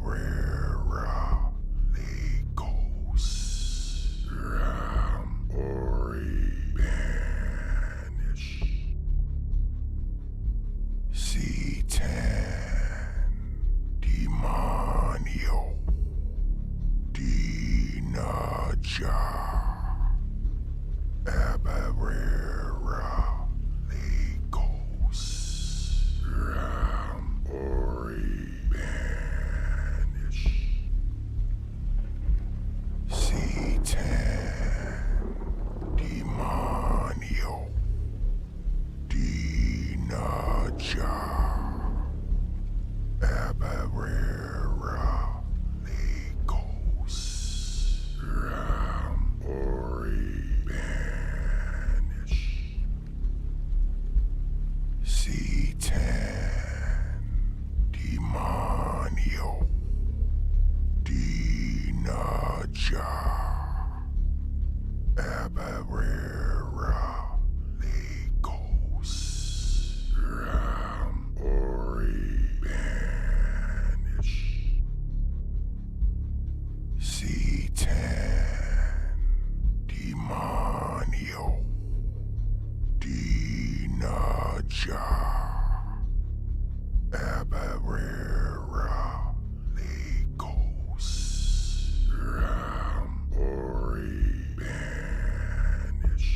Abarera Legos Ram Ori Banish C10 Demonio Dinaja Abarera Legos Ram Ori Banish C10 Demonio Dinaja Abarera Legos Ram Ori Banish C10 Demonio Dinaja Abarera Legos Ram Ori Banish C10 Demonio Dinaja Abarera Legos Ram Ori Banish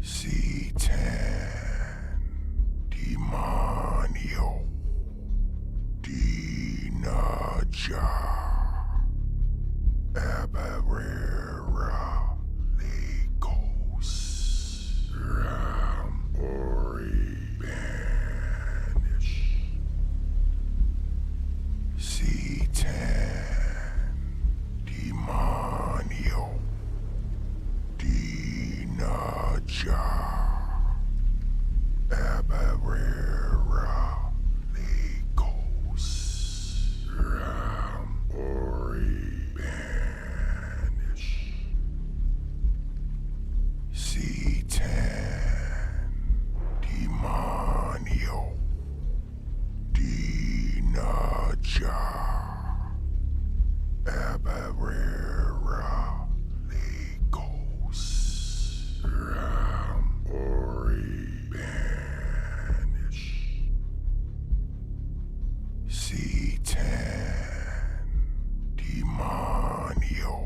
C10 Demonio Dinaja Abarera Legos Ram Ori Banish C10 Demonio Dinaja Abarera Legos Ram Ori Banish C10 Demonio Dinaja Abarera Legos Ram Ori Banish C10 Demonio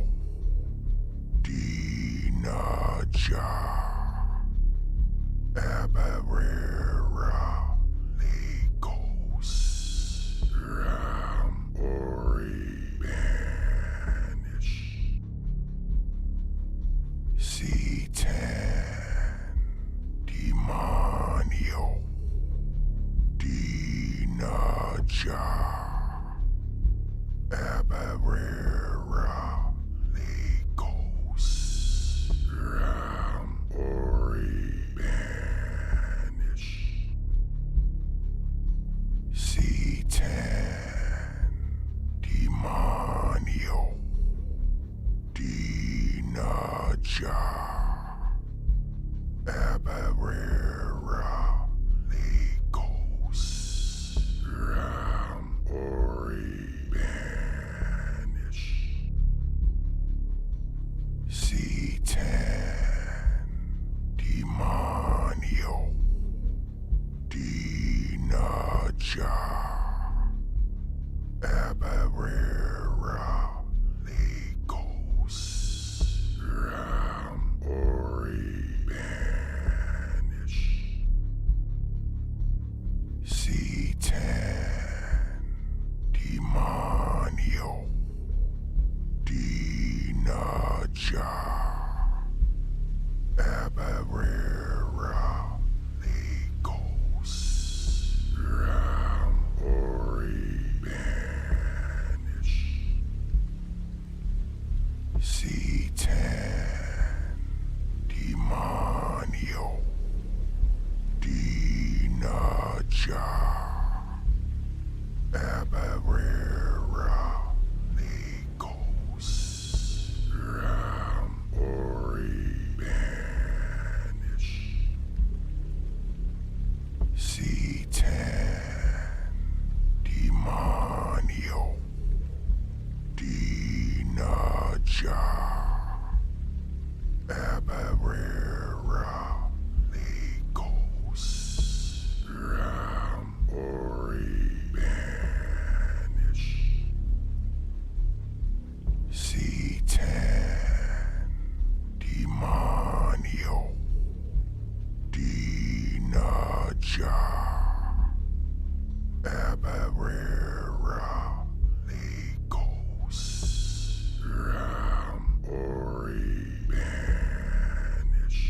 Dinaja Abarera Legos Ram Ori Banish C10 Demonio Dinaja Abarera Legos Ram Ori Banish C10 Demonio Dinaja Abarera Legos Ram Ori Banish C10 Demonio Dinaja Abarera Legos Ram Ori Banish C10 Demonio Dinaja Abarera Legos Ram Ori Banish C10 Demonio Dinaja Abarera Legos Ram Ori Banish C Naja. Abarera. Legos. Ram. Ori. Banish.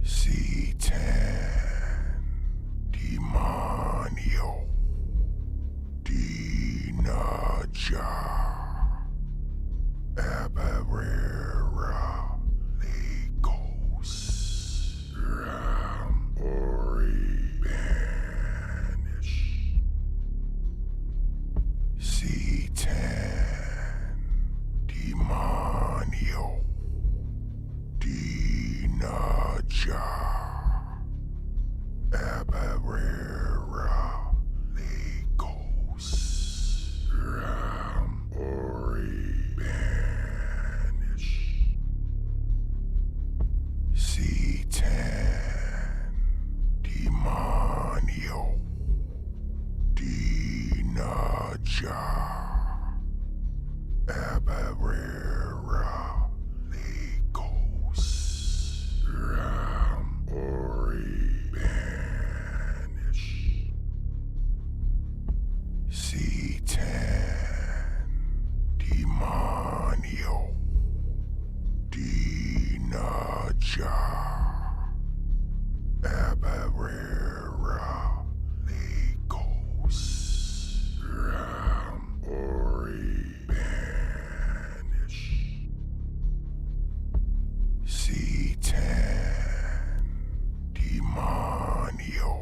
C10. Demonio. Dinaja. Abarera. Legos. Ram. Ori. Banish. C10. Demonio. Dinaja. Abarera. Legos. Ram. Ori. Banish. C10. Demonio. Dinaja. Abarera. Legos. Ram. Ori. Banish. C10. Demonio. Dinaja. Abarera. Legos. Ram. Ori. Banish. C10. Demonio.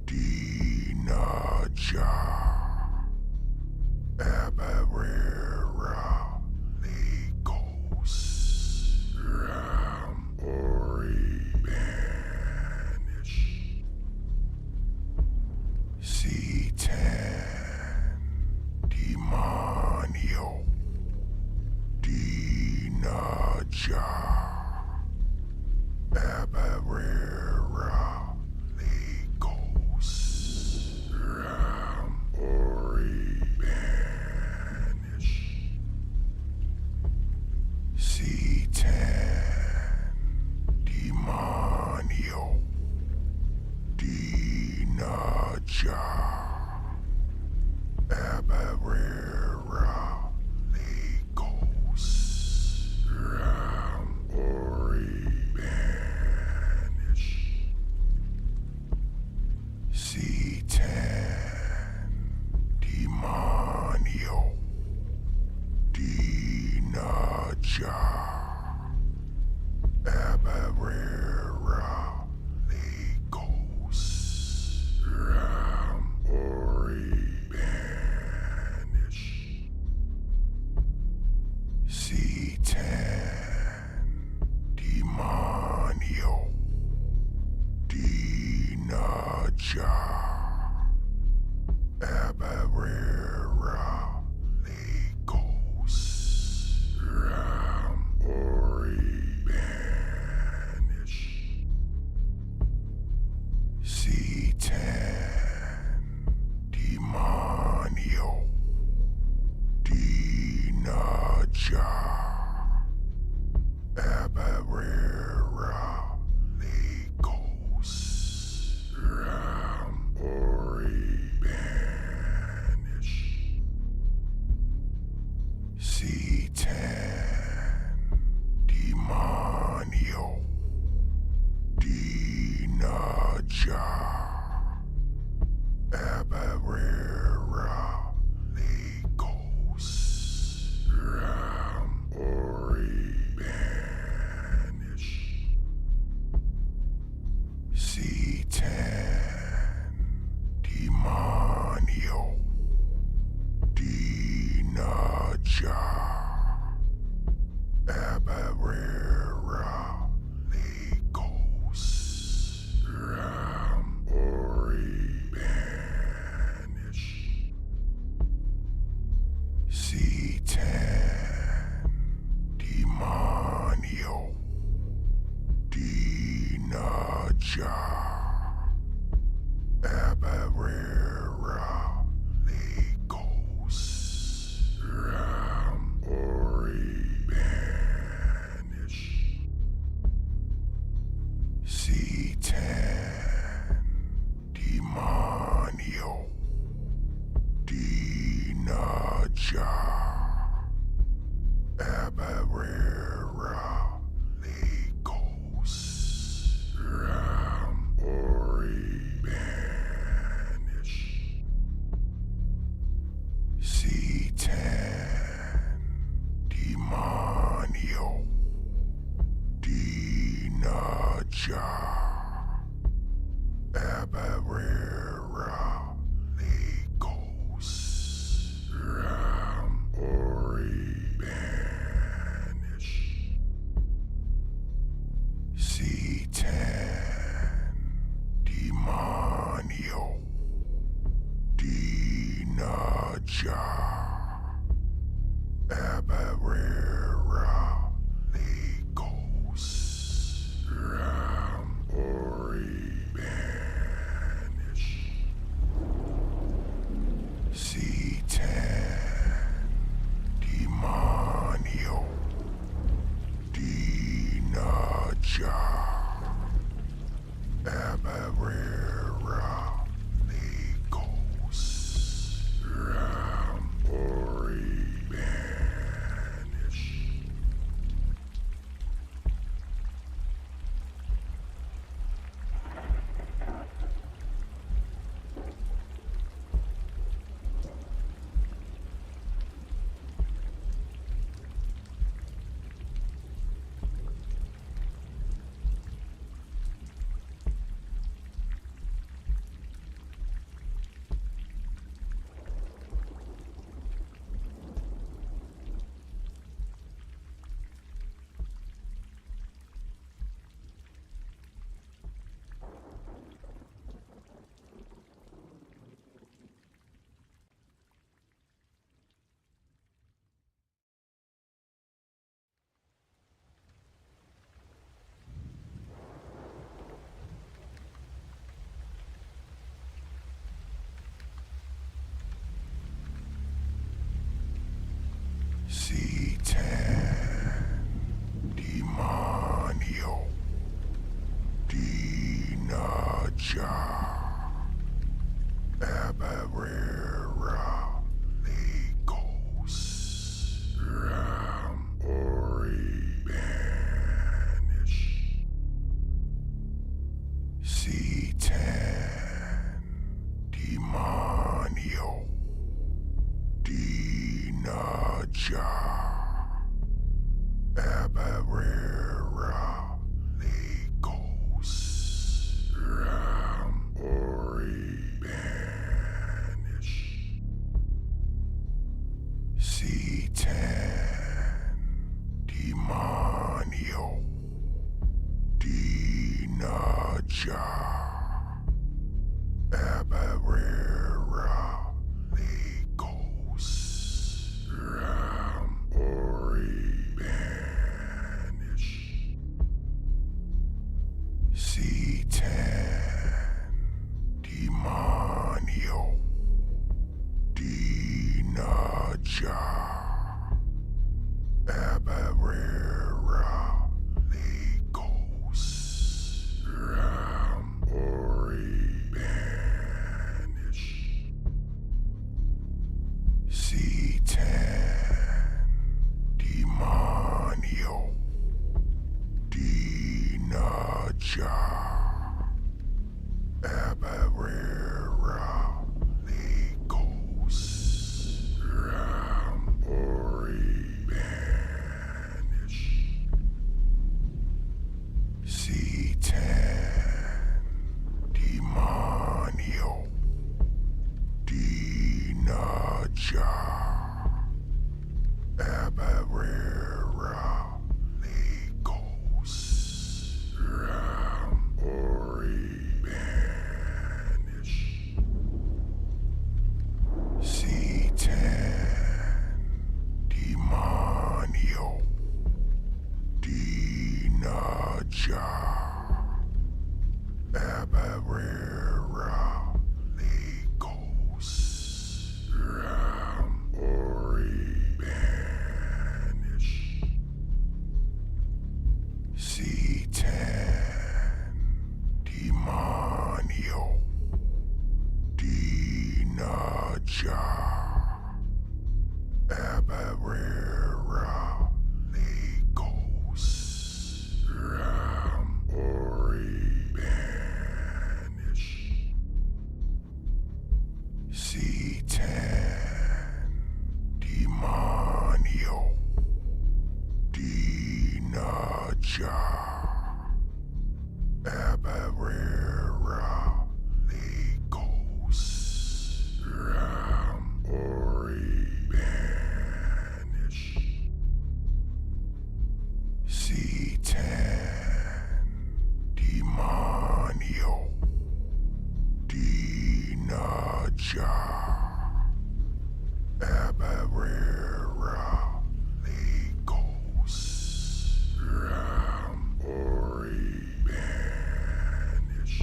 Dinaja. Abarera. Legos. Ram. Ori. Banish. C10. Demonio. Dinaja. Abarera. Legos. Ram. Ori. Banish. C10. Demonio. Dinaja. Abarera. Legos. Ram. Ori. Banish. C10. Demonio. Dinaja. Abarera. Legos. Ram. Ori. Banish. C10. Demonio. Dinaja. Abarera. Legos. Ram. Ori. Banish. C10. Demonio. Dinaja. Abarera. Legos. Ram. Ori. Banish. C10. Demonio. Dinaja. Abarera. Legos. Ram. Ori. Banish. C10. Demonio. Dinaja. Abarera. Legos. Ram. Ori. Banish. C10. Demonio. Dinaja. Abarera. Legos. Ram. Ori. Banish. C10 Demonio Dinaja Abarera Legos Ram Ori Banish C10 Demonio Dinaja Abarera Legos Ram Ori Banish C10 Demonio Dinaja Abarera Legos Ram Ori Banish C10 Demonio Dinaja Abarera Legos Ram Ori Banish C10 Demonio Dinaja Abarera Legos Ram Ori Banish C10 Demonio Dinaja Abarera Legos Ram Ori Banish C10 Demonio Dinaja Abarera Legos Ram Ori Banish C10 Demonio Dinaja Abarera Legos Ram Ori Banish C10 Demonio Dinaja Abarera Legos Ram Ori Banish. C10 Demonio Dinaja Abarera Legos Ram Ori Banish. C10 Abarera Legos Ram Ori Banish C10 Demonio Dinaja Abarera Legos Ram Ori Banish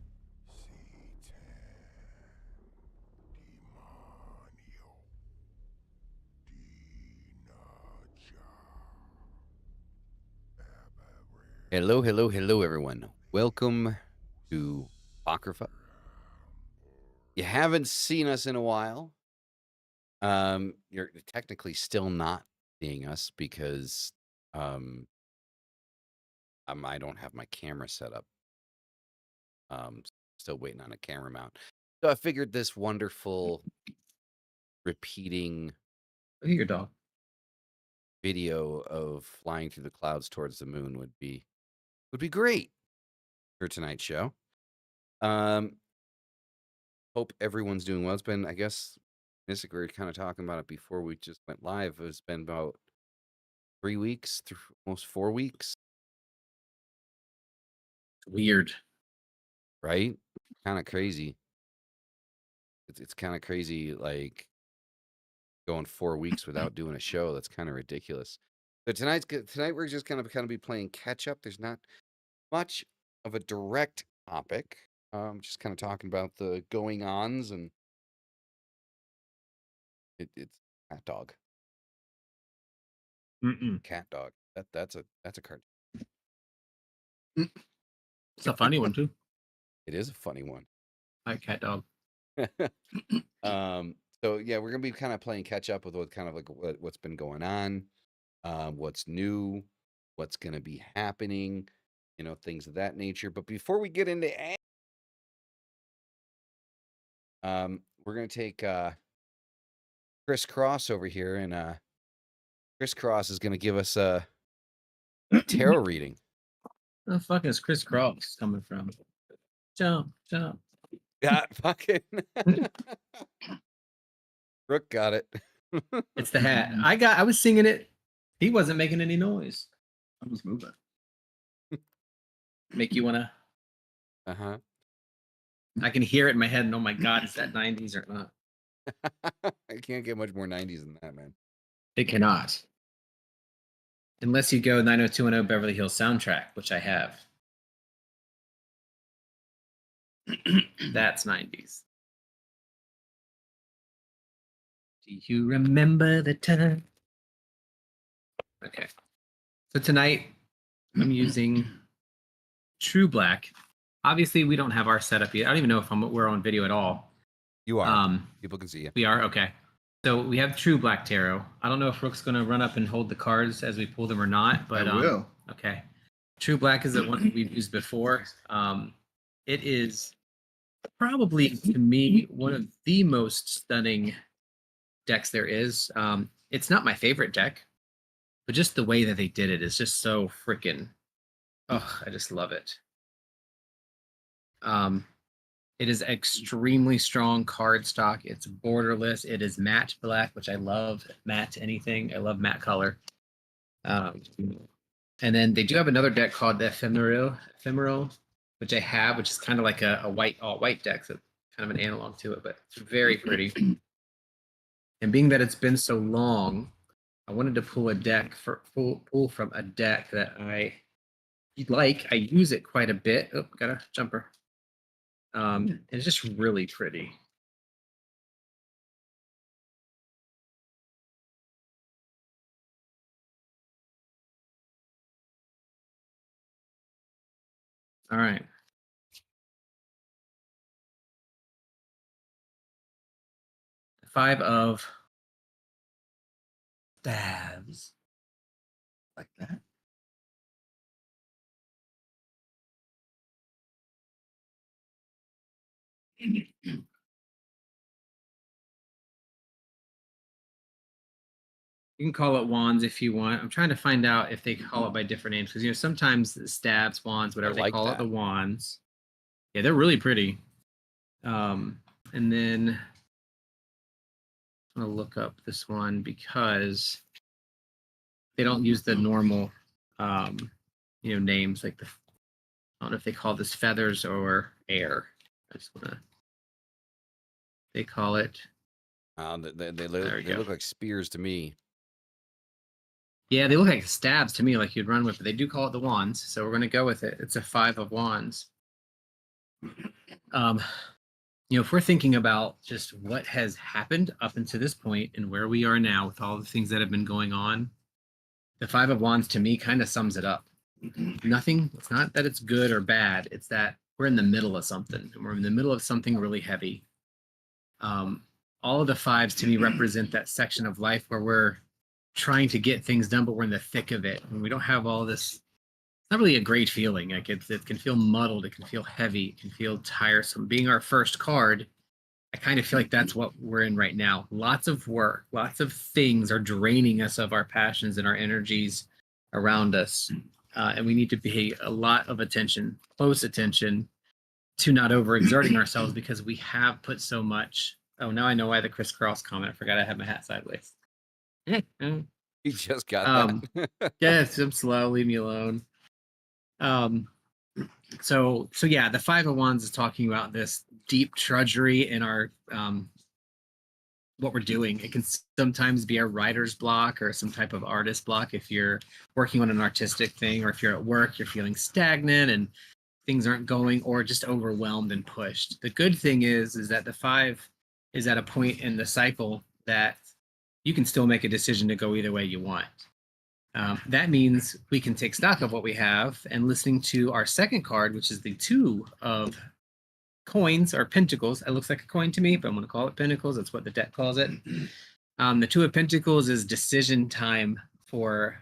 C10 Demonio Dinaja Hello, hello, hello, everyone. Welcome to Apocrypha. You haven't seen us in a while. You're technically still not seeing us because um, I don't have my camera set up. Still waiting on a camera mount. So I figured this wonderful repeating Look at your dog. video of flying through the clouds towards the moon would be great for tonight's show. Hope everyone's doing well. It's been, I guess, we were kind of talking about it before we just went live. It's been about 3 weeks, almost 4 weeks, Weird. right? Kind of crazy. It's kind of crazy, like going 4 weeks without doing a show. That's kind of ridiculous. So tonight we're just kind of be playing catch up. There's not much of a direct topic. Just kind of talking about the going ons, and it's cat dog, Mm-mm. cat dog. That's a cartoon. It's a funny one too. It is a funny one. Hi, cat dog. So yeah, we're gonna be kind of playing catch up with what's been going on, what's new, what's gonna be happening, things of that nature. But before we get into we're gonna take Chris Cross over here, and Chris Cross is gonna give us a tarot reading. Where the fuck is Chris Cross coming from? Jump, jump. Yeah, fucking Brooke got it. It's the hat. I was singing it. He wasn't making any noise. I was moving. Make you wanna? Uh-huh. I can hear it in my head. And oh my god, is that 90s or not? I can't get much more 90s than that, man. It cannot. Unless you go 90210 Beverly Hills soundtrack, which I have. That's 90s. Do you remember the time? Okay. So tonight I'm using True Black. Obviously, we don't have our setup yet. I don't even know if we're on video at all. You are. People can see you. We are? Okay. So we have True Black Tarot. I don't know if Rook's going to run up and hold the cards as we pull them or not, but I will. Okay. True Black is the one we've used before. It is probably, to me, one of the most stunning decks there is. It's not my favorite deck, but just the way that they did it is just so freaking, oh, I just love it. It is extremely strong card stock. It's borderless. It is matte black, which I love. Matte anything. I love matte color. And then they do have another deck called the Ephemeral, which I have, which is kind of like a white deck. So kind of an analog to it, but it's very pretty. And being that it's been so long, I wanted to pull from a deck that I like. I use it quite a bit. Oh, got a jumper. It's just really pretty. All right. Five of Staves. Like that. You can call it wands if you want. I'm trying to find out if they call it by different names because sometimes the stabs, wands, whatever they like call it, that. the wands. Yeah, they're really pretty. And then I'm gonna look up this one because they don't use the normal, names like I don't know if they call this feathers or air. I just wanna. They call it. They There we go. look like spears to me. Yeah, they look like stabs to me, like you'd run with, but they do call it the wands, so we're gonna go with it. It's a 5 of wands. If we're thinking about just what has happened up until this point and where we are now with all the things that have been going on, the 5 of wands to me kind of sums it up. Nothing, it's not that it's good or bad, it's that we're in the middle of something, and we're in the middle of something really heavy. All of the 5s to me represent that section of life where we're trying to get things done, but we're in the thick of it, and we don't have all this. It's not really a great feeling. Like it can feel muddled, it can feel heavy, it can feel tiresome. Being our first card, I kind of feel like that's what we're in right now. Lots of work, lots of things are draining us of our passions and our energies around us. And we need to pay a lot of attention, close attention, to not overexerting ourselves because we have put so much. Oh, now I know why the crisscross comment. I forgot I had my hat sideways. You just got that. Yes, I'm slow. Leave me alone. So yeah, the 5 of wands is talking about this deep drudgery in our what we're doing. It can sometimes be a writer's block or some type of artist block if you're working on an artistic thing, or if you're at work, you're feeling stagnant and things aren't going, or just overwhelmed and pushed. The good thing is that the 5 is at a point in the cycle that you can still make a decision to go either way you want. That means we can take stock of what we have, and listening to our second card, which is the 2 of coins or pentacles. It looks like a coin to me, but I'm going to call it pentacles. That's what the deck calls it. The 2 of pentacles is decision time for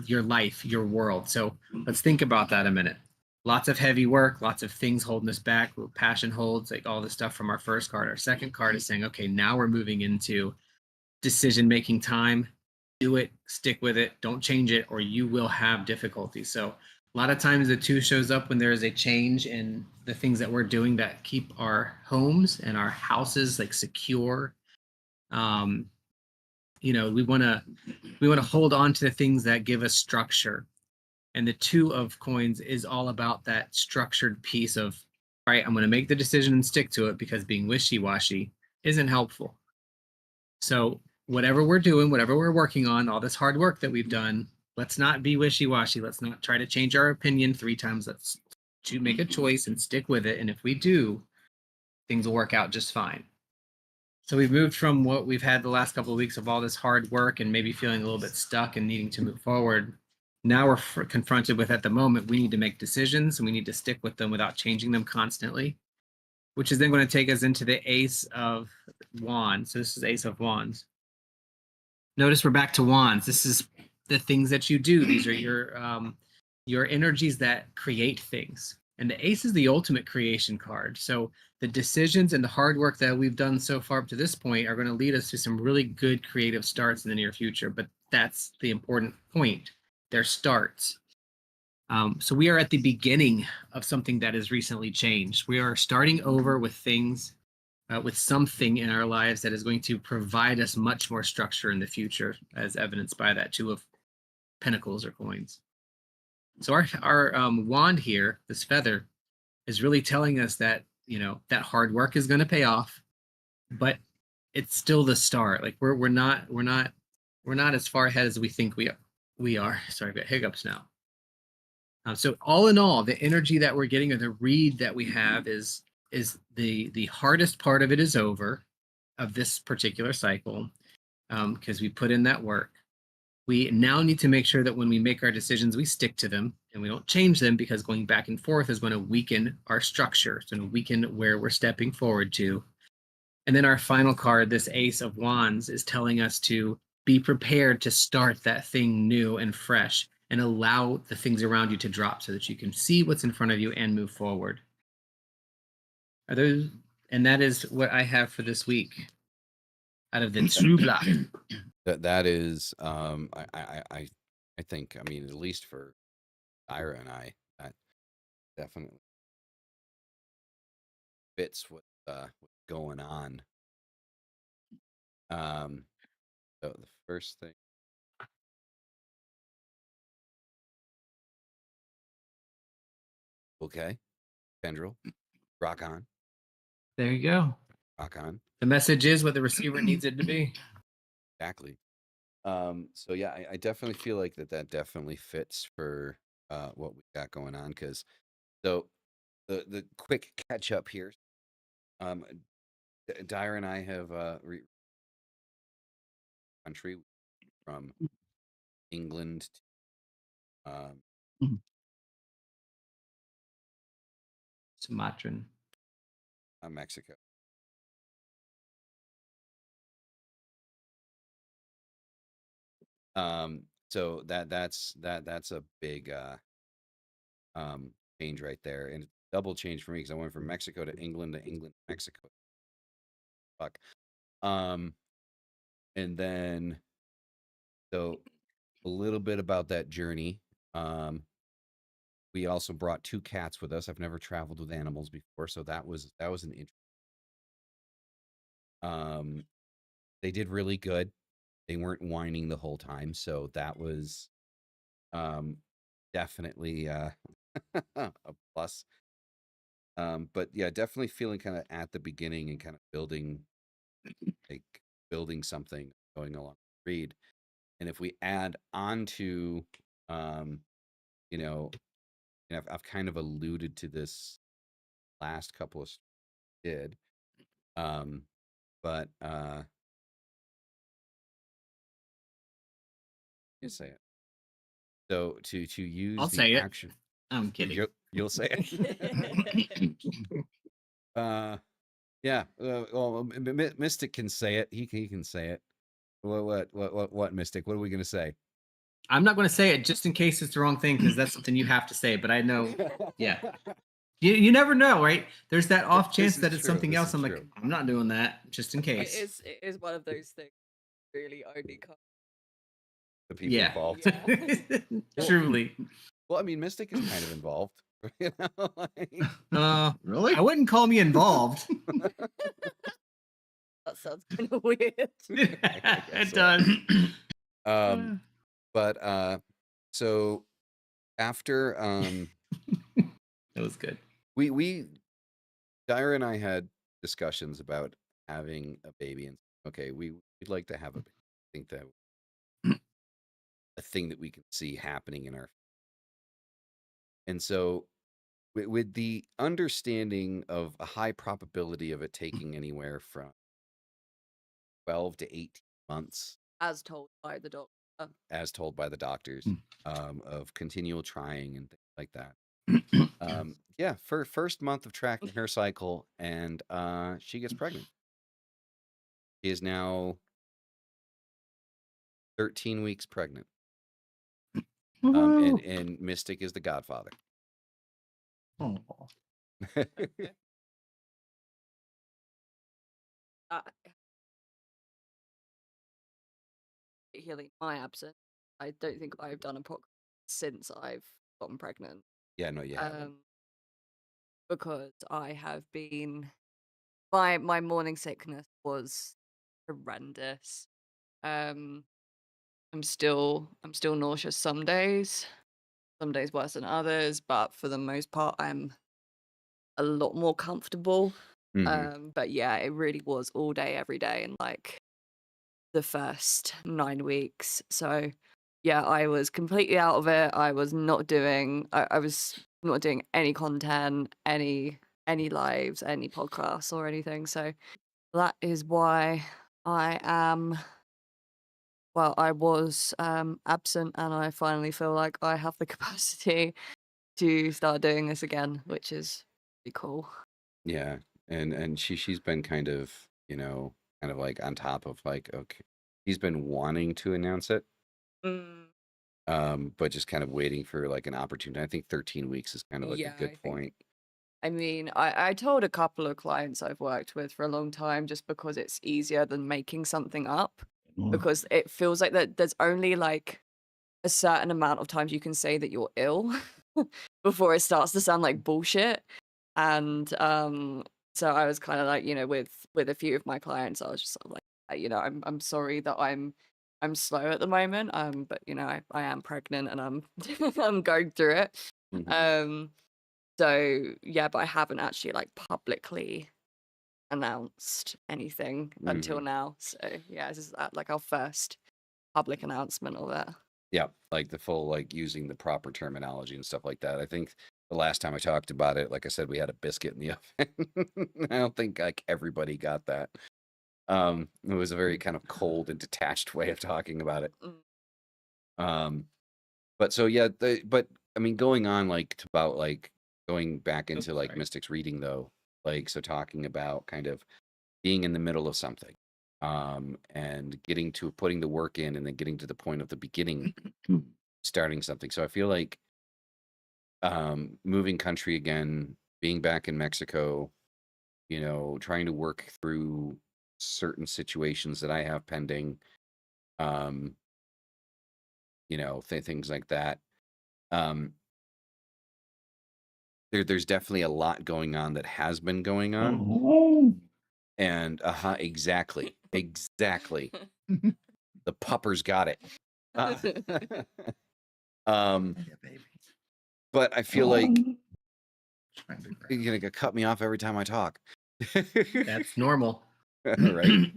your life, your world. So let's think about that a minute. Lots of heavy work, lots of things holding us back, passion holds, like all the stuff from our first card. Our second card is saying, okay, now we're moving into decision-making time. Do it, stick with it, don't change it, or you will have difficulty. So a lot of times the 2 shows up when there is a change in the things that we're doing that keep our homes and our houses like secure. We want to hold on to the things that give us structure. And the 2 of coins is all about that structured piece of, all right, I'm going to make the decision and stick to it, because being wishy-washy isn't helpful. So whatever we're doing, whatever we're working on, all this hard work that we've done, let's not be wishy-washy. Let's not try to change our opinion 3 times. Let's make a choice and stick with it. And if we do, things will work out just fine. So we've moved from what we've had the last couple of weeks of all this hard work and maybe feeling a little bit stuck and needing to move forward. Now we're confronted with, at the moment, we need to make decisions, and we need to stick with them without changing them constantly, which is then going to take us into the Ace of Wands. So this is Ace of Wands. Notice we're back to wands. This is the things that you do. These are your energies that create things. And the Ace is the ultimate creation card. So the decisions and the hard work that we've done so far up to this point are going to lead us to some really good creative starts in the near future. But that's the important point. They're starts. So we are at the beginning of something that has recently changed. We are starting over with things, with something in our lives that is going to provide us much more structure in the future, as evidenced by that 2 of pentacles or coins. So our wand here, this feather, is really telling us that, that hard work is going to pay off, but it's still the start. Like we're not as far ahead as we think we are. Sorry, I've got hiccups now. So all in all, the energy that we're getting, or the read that we have, is the hardest part of it is over, of this particular cycle, because we put in that work. We now need to make sure that when we make our decisions, we stick to them and we don't change them, because going back and forth is going to weaken our structure. It's going to weaken where we're stepping forward to. And then our final card, this Ace of Wands, is telling us to be prepared to start that thing new and fresh, and allow the things around you to drop so that you can see what's in front of you and move forward. And that is what I have for this week out of the true block. that is I think, I mean, at least for Ira and I, that definitely fits what's going on. So the first thing. Okay, Tendril, rock on, There you go. rock on. The message is what the receiver needs it to be. Exactly. So yeah, I definitely feel like that definitely fits for what we got going on. Because so the quick catch up here. Dyer and I have country from England to Sumatran. Mexico. So that's a big change right there, and double change for me because I went from Mexico to England to Mexico. Fuck. And then so a little bit about that journey. We also brought 2 cats with us. I've never traveled with animals before, so that was an interesting. They did really good. They weren't whining the whole time, so that was definitely a plus. But yeah, definitely feeling kind of at the beginning and kind of building something going along the read. And if we add on to, you know, and I've kind of alluded to this last couple of did, but you say it. So to use I'll the say it. action, I'm kidding. you'll say it. Yeah. Well, Mystic can say it. He can say it. What Mystic? What are we gonna say? I'm not going to say it just in case it's the wrong thing because that's something you have to say. But I know, yeah. You never know, right? There's that off chance that it's something else. I'm like, I'm not doing that just in case. It is one of those things. Really, only come. The people Yeah. involved. Yeah. Truly. Well, I mean, Mystic is kind of involved. You know, Really? I wouldn't call me involved. That sounds kind of weird. It does. But so after that was good. We Dyer and I had discussions about having a baby, and okay, we'd like to have a baby. I think that a thing that we can see happening in our, and so with the understanding of a high probability of it taking anywhere from 12 to 18 months, as told by the doctor. As told by the doctors, of continual trying and things like that. Yeah, for first month of tracking her cycle, and she gets pregnant. She is now 13 weeks pregnant. And Mystic is the godfather. Oh. Particularly my absence. I don't think I've done Apocrypha since I've gotten pregnant. Yeah, no, yeah. Because I have been, my morning sickness was horrendous. I'm still nauseous some days worse than others, but for the most part, I'm a lot more comfortable. But yeah, it really was all day, every day, and like the first 9 weeks. So yeah, I was completely out of it. I was not doing any content, any lives, any podcasts or anything. So that is why I was absent, and I finally feel like I have the capacity to start doing this again, which is pretty cool. Yeah, and she's been kind of, like on top of like, okay, he's been wanting to announce it, but just kind of waiting for like an opportunity. I think 13 weeks is kind of like a good point. I mean, I told a couple of clients I've worked with for a long time just because it's easier than making something up. because it feels like that there's only like a certain amount of times you can say that you're ill before it starts to sound like bullshit. And so I was kind of like, with a few of my clients, I was just sort of like, I'm sorry that I'm slow at the moment. But I am pregnant and I'm I'm going through it. Mhm. So yeah, but I haven't actually like publicly announced anything until Mhm. now. So yeah, this is like our first public announcement of it. Yeah, like the full, like using the proper terminology and stuff like that. I think the last time I talked about it, like I said, we had a biscuit in the oven. I don't think like everybody got that. It was a very kind of cold and detached way of talking about it. Mm. But so yeah, but I mean, going on like about like going back into like sorry. Mystics reading though, like so talking about kind of being in the middle of something, and getting to putting the work in, and then getting to the point of the beginning, starting something. So I feel like moving country again, being back in Mexico, trying to work through certain situations that I have pending, um, things like that. Um, there's definitely a lot going on that has been going on. And exactly. The puppers got it. Uh, um, Yeah, baby. but I feel like Trying to grab. you're gonna cut me off every time I talk. That's normal. Right.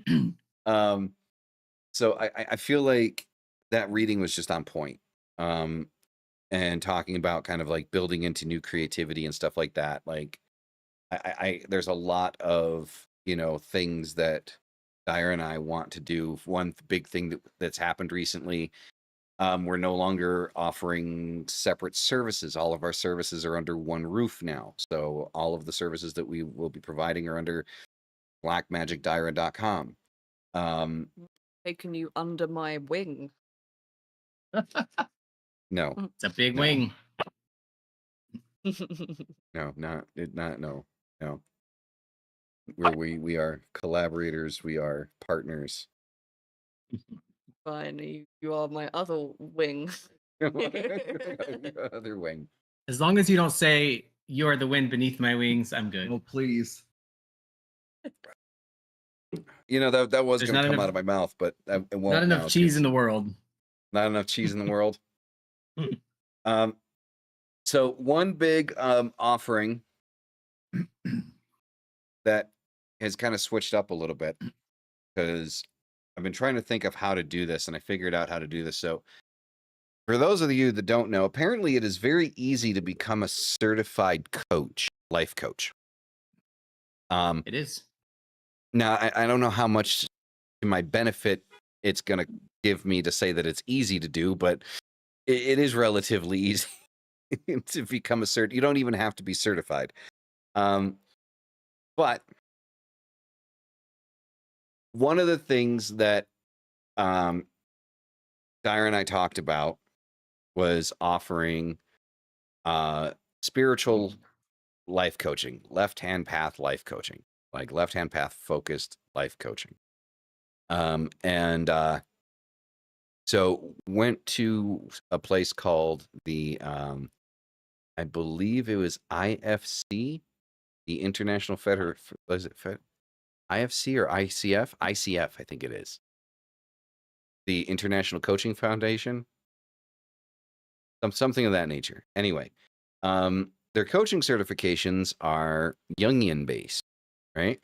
So I feel like that reading was just on point. And talking about kind of like building into new creativity and stuff like that. Like I there's a lot of, things that Dyer and I want to do. One big thing that's happened recently, we're no longer offering separate services. All of our services are under one roof now. So all of the services that we will be providing are under blackmagicdyra.com. Taking you under my wing. No, It's a big No. wing. no. We are collaborators. We are partners. Fine, you are my other wing. Other wing. As long as you don't say you're the wind beneath my wings, I'm good. Oh, please. That was There's going to not come enough- out of my mouth, but it won't. Not enough now, cheese 'cause in the world. Not enough cheese in the world. So one big offering that has kind of switched up a little bit, because I've been trying to think of how to do this, and I figured out how to do this. So for those of you that don't know, apparently it is very easy to become a certified coach, life coach. It is. Now, I don't know how much to my benefit it's going to give me to say that it's easy to do, but it is relatively easy to become a cert. You don't even have to be certified. But one of the things that Dyer and I talked about was offering spiritual life coaching, left-hand path life coaching, like left-hand path focused life coaching. And so went to a place called the I believe it was IFC, the International Federation. Was it IFC or ICF? ICF, I think it is. The International Coaching Foundation. Something of that nature. Anyway, their coaching certifications are Jungian based, right?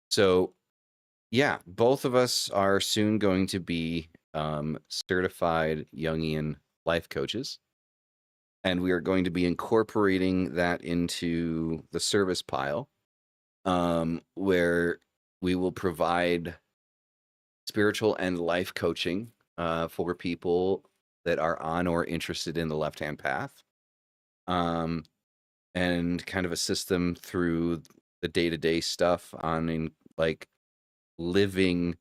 So yeah, both of us are soon going to be certified Jungian life coaches. And we are going to be incorporating that into the service pile, where we will provide spiritual and life coaching for people that are on or interested in the left-hand path, and kind of assist them through the day-to-day stuff on like living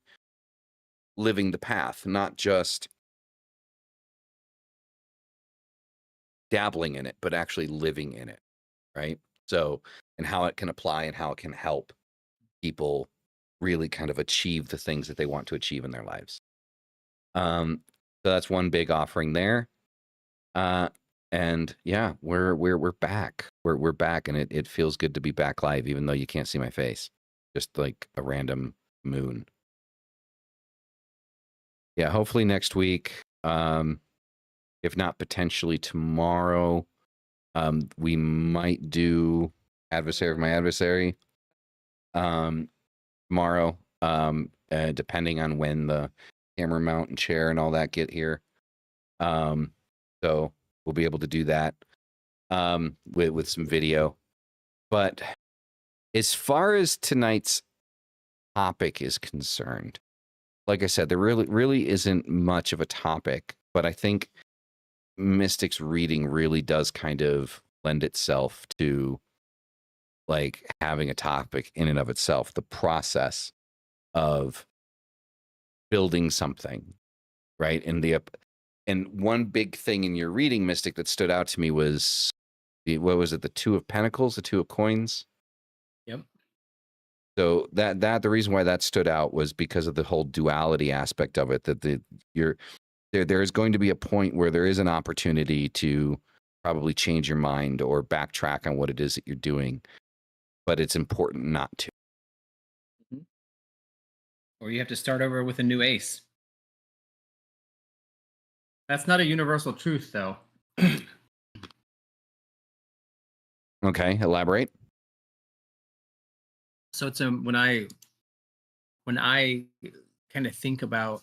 the path, not just dabbling in it, but actually living in it, right? So, and how it can apply and how it can help people really kind of achieve the things that they want to achieve in their lives. So that's one big offering there. And yeah, we're back. We're back, and it feels good to be back live, even though you can't see my face. Just like a random moon. Yeah, hopefully next week. If not potentially tomorrow, we might do Adversary of My Adversary tomorrow, depending on when the camera mount and chair and all that get here. So we'll be able to do that with some video. But as far as tonight's topic is concerned, like I said, there really isn't much of a topic, but I think Mystic's reading really does kind of lend itself to like having a topic in and of itself, the process of building something, right? And one big thing in your reading, Mystic, that stood out to me was what was it? The Two of Pentacles, the Two of Coins. Yep. So that the reason why that stood out was because of the whole duality aspect of it. That there is going to be a point where there is an opportunity to probably change your mind or backtrack on what it is that you're doing, but it's important not to. Or you have to start over with a new ace. That's not a universal truth, though. Okay, elaborate. So it's when I kind of think about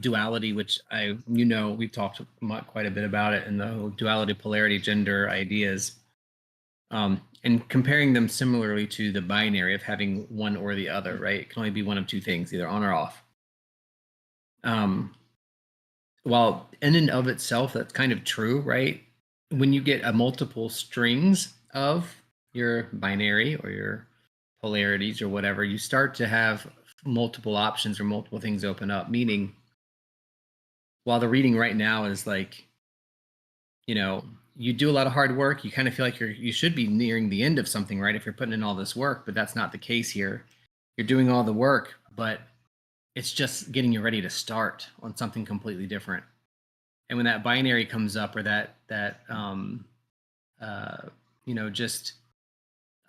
duality, which we've talked quite a bit about it, and the whole duality, polarity, gender ideas, and comparing them similarly to the binary of having one or the other, right? It can only be one of two things, either on or off. While in and of itself, that's kind of true, right? When you get a multiple strings of your binary or your polarities or whatever, you start to have multiple options or multiple things open up. Meaning, while the reading right now is like, you do a lot of hard work, you kind of feel like you should be nearing the end of something, right? If you're putting in all this work, but that's not the case here. You're doing all the work, but it's just getting you ready to start on something completely different. And when that binary comes up, or that just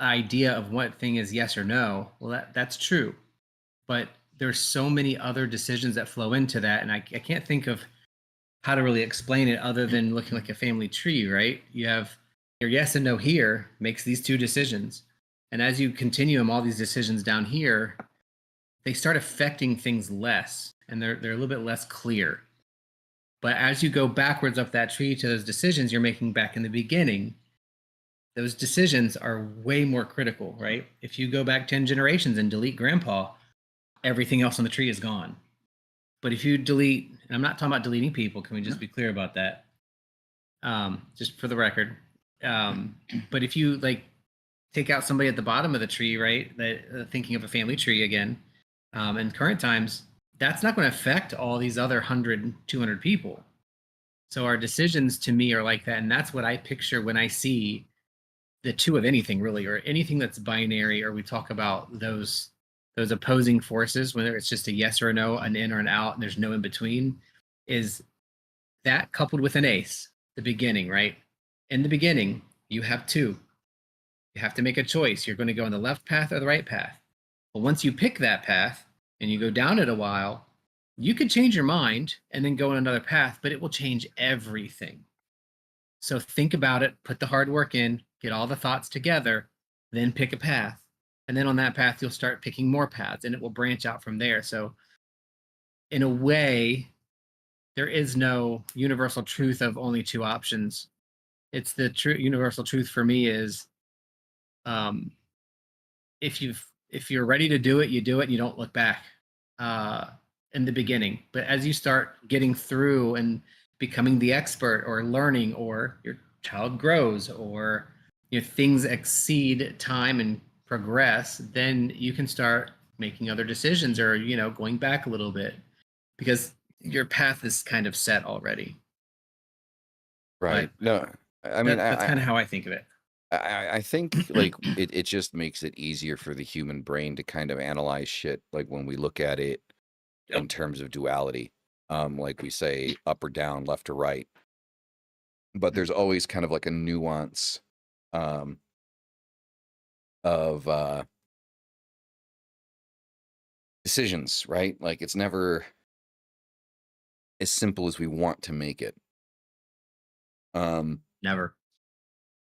idea of what thing is yes or no, well, that's true. But there's so many other decisions that flow into that, and I can't think of how to really explain it other than looking like a family tree, right? You have your yes and no here makes these two decisions. And as you continue them, all these decisions down here, they start affecting things less, and they're a little bit less clear. But as you go backwards up that tree to those decisions you're making back in the beginning, those decisions are way more critical, right? If you go back 10 generations and delete grandpa, everything else on the tree is gone. But if you delete, and I'm not talking about deleting people, can we just be clear about that? Just for the record. But if you take out somebody at the bottom of the tree, right? That thinking of a family tree again, in current times, that's not going to affect all these other 100, 200 people. So our decisions to me are like that. And that's what I picture when I see the two of anything, really, or anything that's binary, or we talk about those opposing forces, whether it's just a yes or a no, an in or an out, and there's no in between, is that coupled with an ace, the beginning, right? In the beginning, you have two. You have to make a choice. You're going to go on the left path or the right path. Well, once you pick that path and you go down it a while, you could change your mind and then go on another path, but it will change everything. So think about it, put the hard work in, get all the thoughts together, then pick a path. And then on that path, you'll start picking more paths, and it will branch out from there. So in a way, there is no universal truth of only two options. It's the true universal truth for me is if you're ready to do it, you do it and you don't look back in the beginning. But as you start getting through and becoming the expert or learning, or your child grows, or things exceed time and progress, then you can start making other decisions, or going back a little bit, because your path is kind of set already. Right. But no, I mean, that's kind of how I think of it. I think like it just makes it easier for the human brain to kind of analyze shit like when we look at it in Yep. terms of duality. Like we say up or down, left or right. But there's always kind of like a nuance of decisions, right? Like it's never as simple as we want to make it. Never.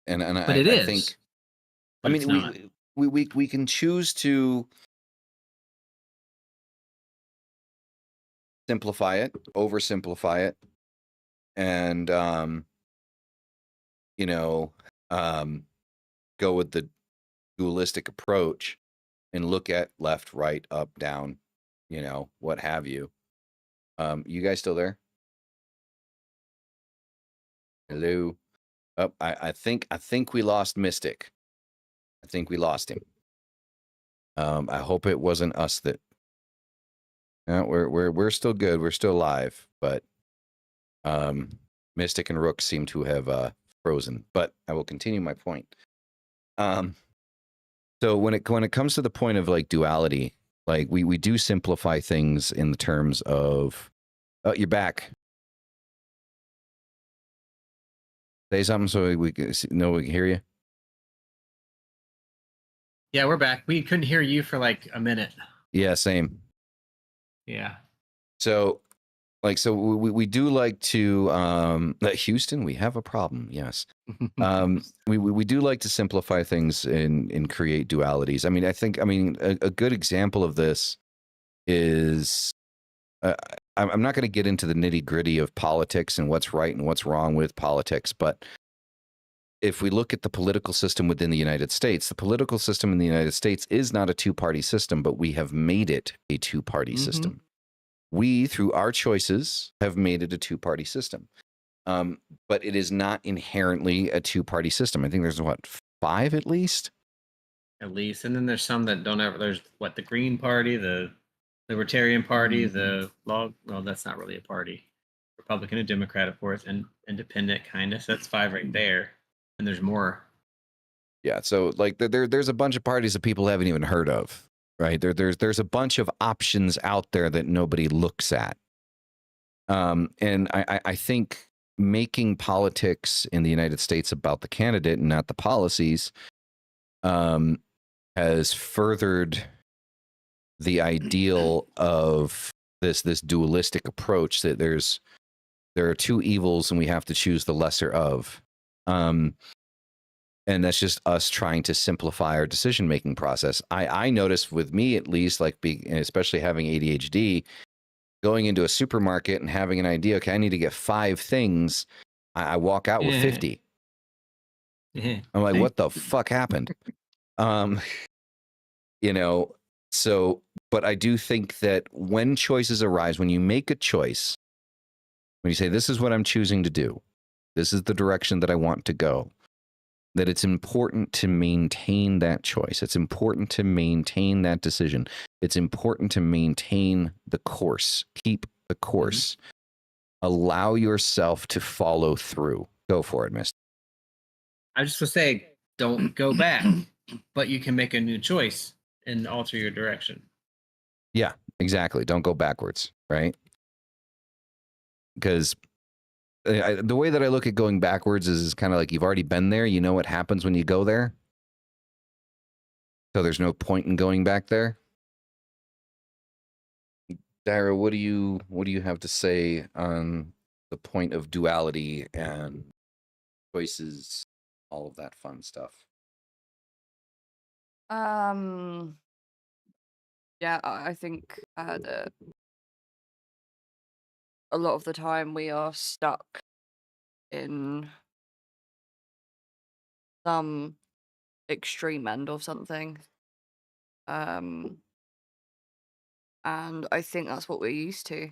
And But it I is. think, But I it's mean, not. we can choose to simplify it, oversimplify it, and you know, go with the dualistic approach and look at left, right, up, down, you know, what have you. You guys still there? Hello. Oh, I think we lost Mystic. I think we lost him. I hope it wasn't us that. No, we're still good. We're still live, but Mystic and Rook seem to have frozen. But I will continue my point. So when it comes to the point of like duality, like we do simplify things in the terms of, oh, you're back. Say something so we can know we can hear you. Yeah, we're back. We couldn't hear you for like a minute. Yeah, same. Yeah. So, like, so we do like to Houston, we have a problem. Yes. We do like to simplify things and create dualities. I mean, I mean a good example of this is I'm not going to get into the nitty gritty of politics and what's right and what's wrong with politics, but if we look at the political system within the United States, the political system in the United States is not a two-party system, but we have made it a two-party system. We, through our choices, have made it a two-party system. But it is not inherently a two-party system. I think there's, what, 5 at least? At least. And then there's some that don't ever, there's what, the Green Party, the Libertarian Party, the well, that's not really a party. Republican and Democrat, of course, and Independent, kind of. So that's 5 right there. And there's more. Yeah, so like there's a bunch of parties that people haven't even heard of, right? There's a bunch of options out there that nobody looks at. And I think making politics in the United States about the candidate and not the policies has furthered the ideal of this dualistic approach that there are two evils and we have to choose the lesser of. And that's just us trying to simplify our decision-making process. I noticed with me, at least, like especially having ADHD, going into a supermarket and having an idea, okay, I need to get 5 things. I walk out with 50. I'm like, what the fuck happened? You know, so, but I do think that when choices arise, when you make a choice, when you say, this is what I'm choosing to do, this is the direction that I want to go, that it's important to maintain that choice. It's important to maintain that decision. It's important to maintain the course. Keep the course. Allow yourself to follow through. Go for it, Mist. I just would say, don't go back, but you can make a new choice and alter your direction. Yeah, exactly. Don't go backwards, right? Because the way that I look at going backwards is kind of like you've already been there. You know what happens when you go there. So there's no point in going back there. Dara, what do you have to say on the point of duality and choices, all of that fun stuff? Yeah, I think that a lot of the time we are stuck in some extreme end of something. And I think that's what we're used to.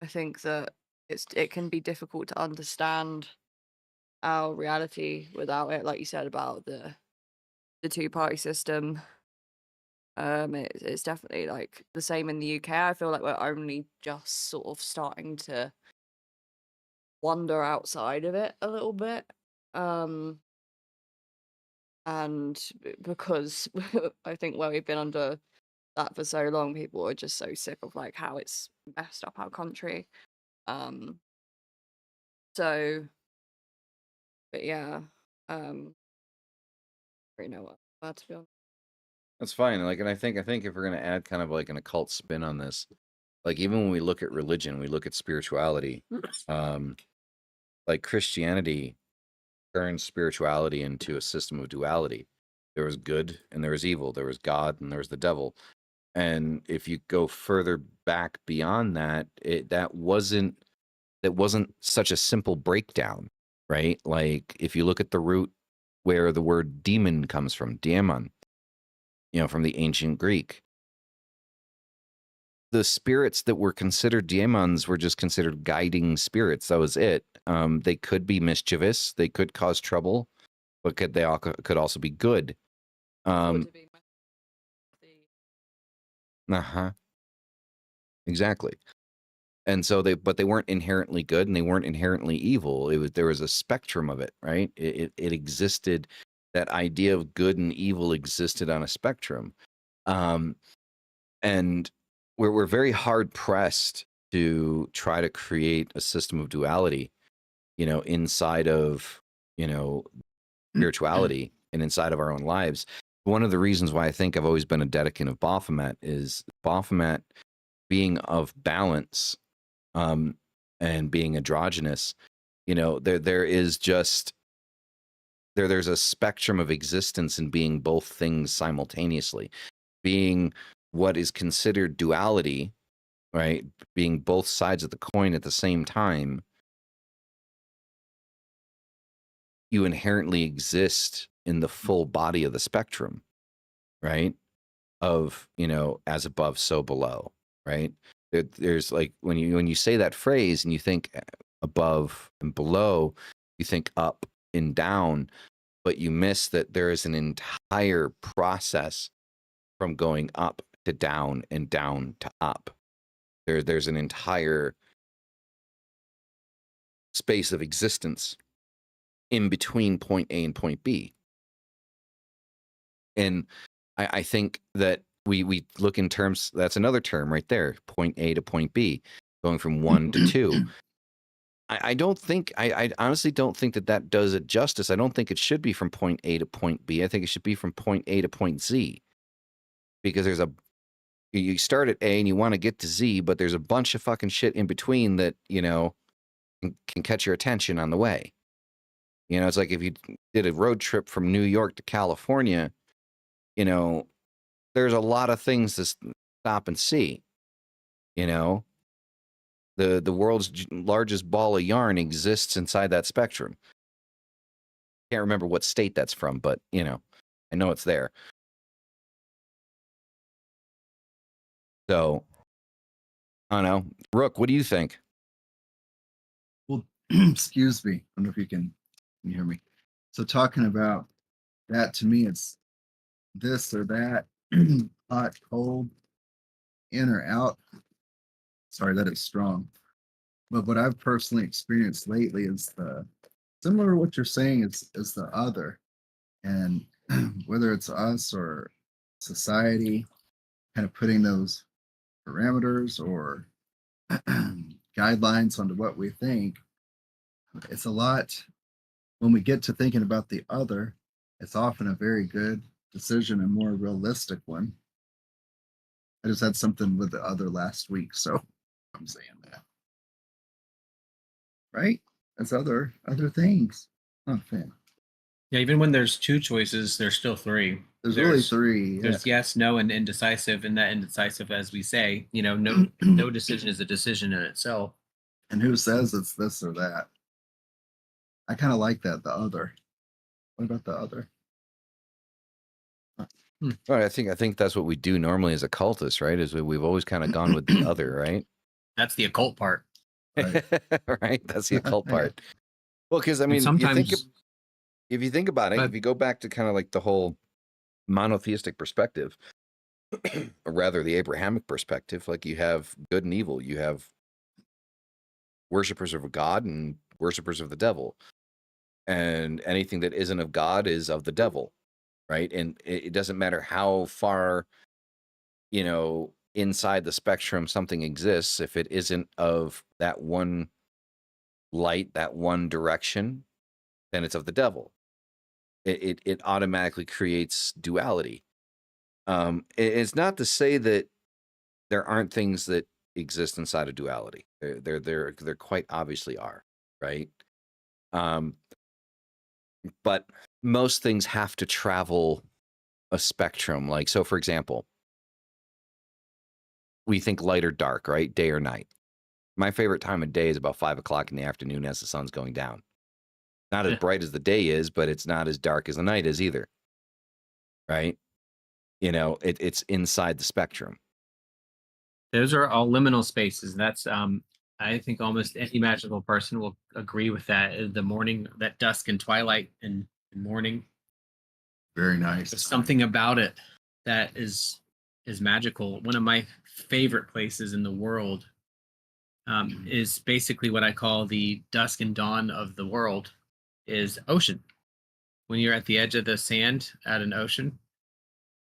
I think that it can be difficult to understand our reality without it, like you said about the two-party system. It's definitely like the same in the UK. I feel like we're only just sort of starting to wander outside of it a little bit. And because I think where we've been under that for so long, people are just so sick of like how it's messed up our country. Um, so, but yeah, I don't know what to be honest. That's fine. Like, and I think if we're gonna add kind of like an occult spin on this, like even when we look at religion, we look at spirituality. Like Christianity turned spirituality into a system of duality. There was good and there was evil. There was God and there was the devil. And if you go further back beyond that, that wasn't such a simple breakdown, right? Like if you look at the root where the word demon comes from, daemon, from the ancient Greek, the spirits that were considered daemons were just considered guiding spirits. That was it. They could be mischievous, they could cause trouble, but could also be good. Exactly. And so they weren't inherently good and they weren't inherently evil. There was a spectrum of it, right? It existed. That idea of good and evil existed on a spectrum. And we're very hard pressed to try to create a system of duality, inside of, spirituality and inside of our own lives. One of the reasons why I think I've always been a dedicant of Baphomet is Baphomet being of balance, and being androgynous. There is just there's a spectrum of existence in being both things simultaneously, being what is considered duality, right? Being both sides of the coin at the same time. You inherently exist in the full body of the spectrum, right? Of, as above, so below, right? There's like when you say that phrase and you think above and below, you think up and down, but you miss that there is an entire process from going up to down and down to up. There's an entire space of existence in between point A and point B. And I think that we look in terms, that's another term right there, point A to point B, going from 1 to 2. I don't think, I honestly don't think that does it justice. I don't think it should be from point A to point B. I think it should be from point A to point Z. Because you start at A and you want to get to Z, but there's a bunch of fucking shit in between that, can catch your attention on the way. It's like if you did a road trip from New York to California, there's a lot of things to stop and see. The world's largest ball of yarn exists inside that spectrum. Can't remember what state that's from, but I know it's there. So I don't know. Rook, what do you think? Well, excuse me. I don't know if you can hear me. So talking about that, to me, it's this or that, hot, cold, in or out. Sorry, that is strong. But what I've personally experienced lately is similar to what you're saying is the other. And whether it's us or society, kind of putting those parameters or guidelines onto what we think, it's a lot. When we get to thinking about the other, it's often a very good decision and more realistic one. I just had something with the other last week, so I'm saying that. Right? That's other things. Oh, fan. Yeah, even when there's two choices, there's still three. There's really three. There's yes, no, and indecisive. And that indecisive, as we say, no decision is a decision in itself. And who says it's this or that? I kind of like that, the other. What about the other? Right, I think that's what we do normally as occultists, right? Is we've always kind of gone with the other, right? That's the occult part. Right. Right? That's the occult part. Well, because I mean, sometimes if you think about it, if you go back to kind of like the whole monotheistic perspective, or rather the Abrahamic perspective, like you have good and evil, you have worshipers of God and worshipers of the devil, and anything that isn't of God is of the devil, right? And it doesn't matter how far, inside the spectrum something exists, if it isn't of that one light, that one direction, then it's of the devil. It automatically creates duality. It's not to say that there aren't things that exist inside of duality. There quite obviously are, right? But most things have to travel a spectrum. Like, so for example, we think light or dark, right? Day or night. My favorite time of day is about 5 o'clock in the afternoon as the sun's going down. Not as bright as the day is, but it's not as dark as the night is either. Right? It's inside the spectrum. Those are all liminal spaces. That's I think almost any magical person will agree with that. The morning, that dusk and twilight and morning. Very nice. There's something about it that is magical. One of my favorite places in the world is basically what I call the dusk and dawn of the world, is ocean. When you're at the edge of the sand at an ocean,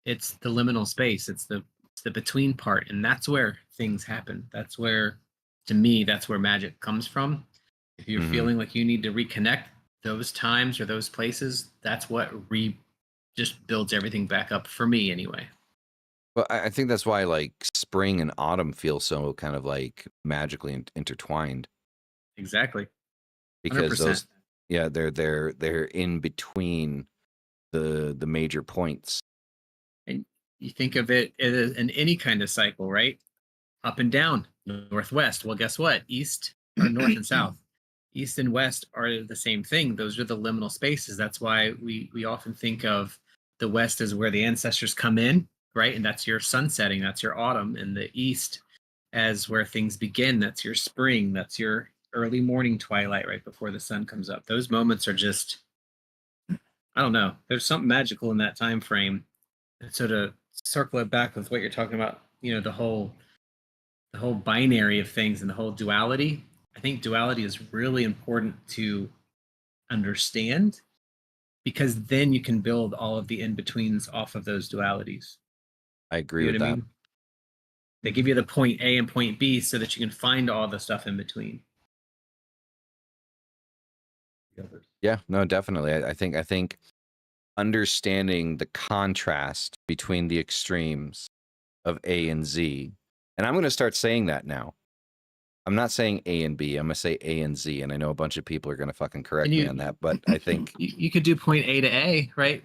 it's the liminal space. It's the between part, and that's where things happen. That's where, to me, that's where magic comes from. If you're feeling like you need to reconnect those times or those places, that's what just builds everything back up for me anyway. Well, I think that's why like spring and autumn feel so kind of like magically intertwined. Exactly. Because 100%. those, yeah, they're in between the major points. And you think of it in any kind of cycle, right? Up and down, northwest. Well, guess what? East or north and south. East and west are the same thing. Those are the liminal spaces. That's why we often think of the west as where the ancestors come in, right? And that's your sun setting, that's your autumn. And the east as where things begin. That's your spring. That's your early morning twilight right before the sun comes up. Those moments are just, I don't know. There's something magical in that time frame. And so to circle it back with what you're talking about, the whole binary of things and the whole duality. I think duality is really important to understand, because then you can build all of the in-betweens off of those dualities. I agree with that. They give you the point A and point B so that you can find all the stuff in between. Yeah, no, definitely. I think understanding the contrast between the extremes of A and Z, and I'm going to start saying that now. I'm not saying A and B. I'm going to say A and Z, and I know a bunch of people are going to fucking correct me on that, but I think you could do point A to A, right?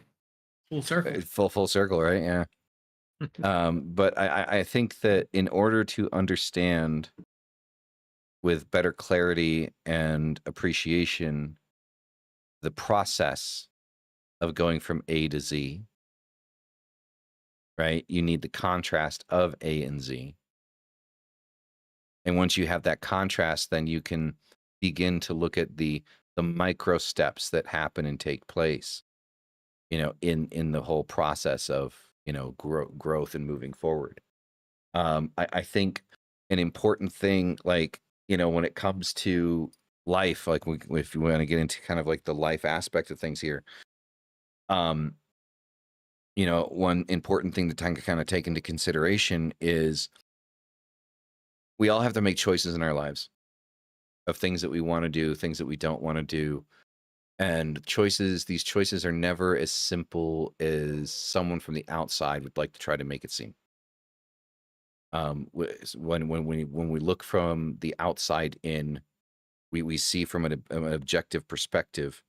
Full circle. Full circle, right? Yeah. But I think that in order to understand with better clarity and appreciation the process of going from A to Z, right? You need the contrast of A and Z. And once you have that contrast, then you can begin to look at the micro steps that happen and take place, in the whole process of, growth and moving forward. I think an important thing, like, when it comes to life, like if you want to get into kind of like the life aspect of things here, one important thing to kind of take into consideration is we all have to make choices in our lives of things that we want to do, things that we don't want to do. And these choices are never as simple as someone from the outside would like to try to make it seem. When we look from the outside in, we see from an objective perspective